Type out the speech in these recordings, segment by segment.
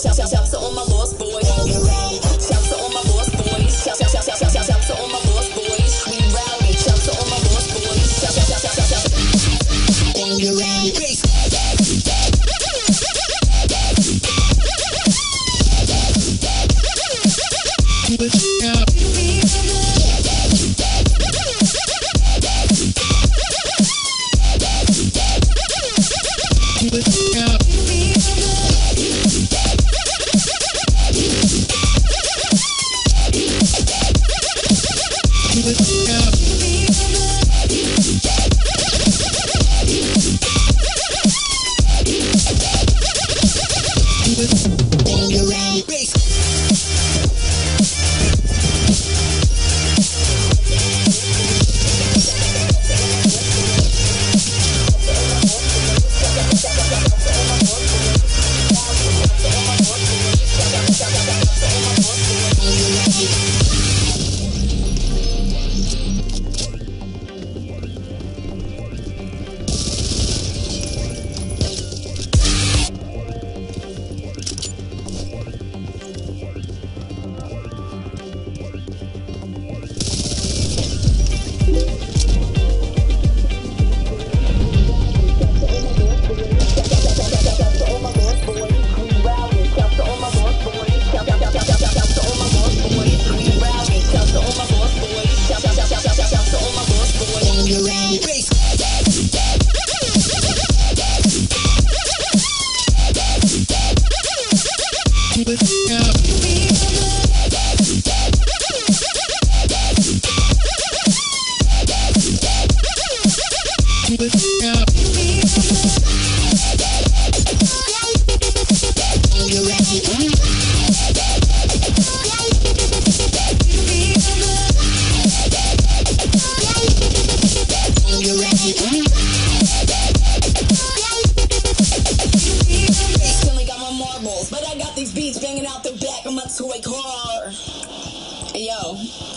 Shout to all my lost boys. Shout to all my lost boys. Shout to all my lost boys. We rowdy. Shout to all my lost boys. Shout. And you're rowdy.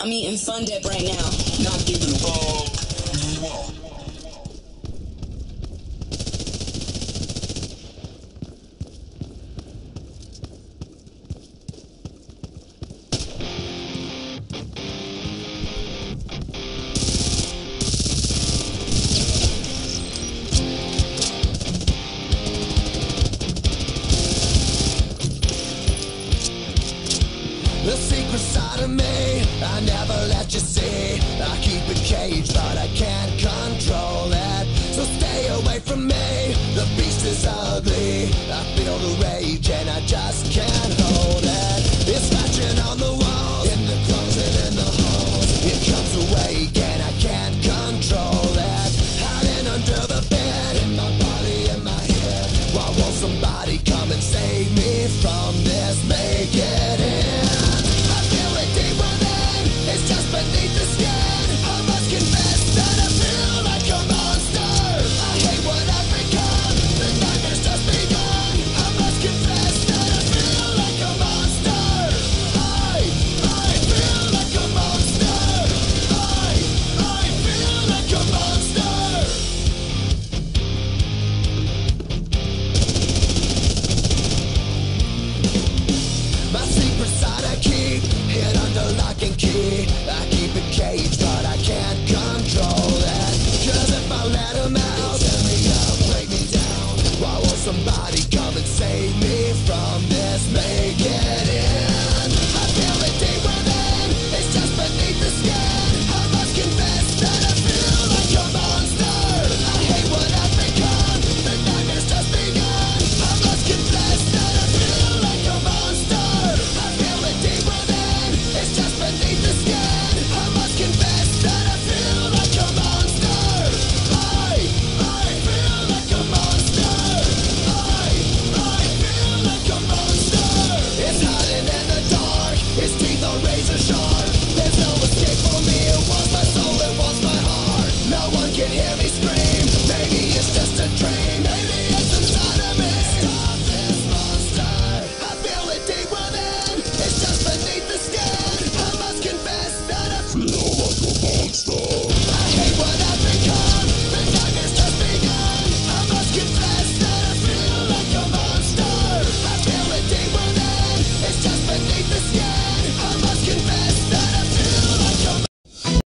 I'm eating Fun Dip right now. Not giving a ball. The secret side of me, I never let you see. I keep it caged, but I can't control it. So stay away from me, the beast is ugly. I feel the rage and I just can't hold it. It's scratching on the walls, in the closet, in the halls. It comes awake and I can't control it. Hiding under the bed, in my body, in my head. Why won't somebody come and save me from this? Make it end. It's just beneath the skin. I must confess that I feel like a monster. I hate what I've become. The nightmare's just begun. I must confess that I feel like a monster. I feel like a monster. I feel like a monster. My secret side I keep hid under lock and key. I keep it caged, but I can't control it. Cause if I let him out, tear me up, break me down. Why won't somebody come and save me from this? Make it end. I feel it deep within. It's just beneath the skin. I must confess that I feel like a monster. I hate what I've become. The nightmare's just begun. I must confess that I feel like a monster. I feel it deep within. It's just beneath the skin. I must confess that I feel like a monster. I feel like a monster. I feel like a monster. It's hiding in the dark. Its teeth are razor sharp. There's no escape for me. It wants my soul. It wants my heart. No one can hear me scream. Maybe it's just a dream. Maybe it's inside of me. Stop this monster. I feel it deep within. It's just beneath the skin. I must confess that I feel like a monster.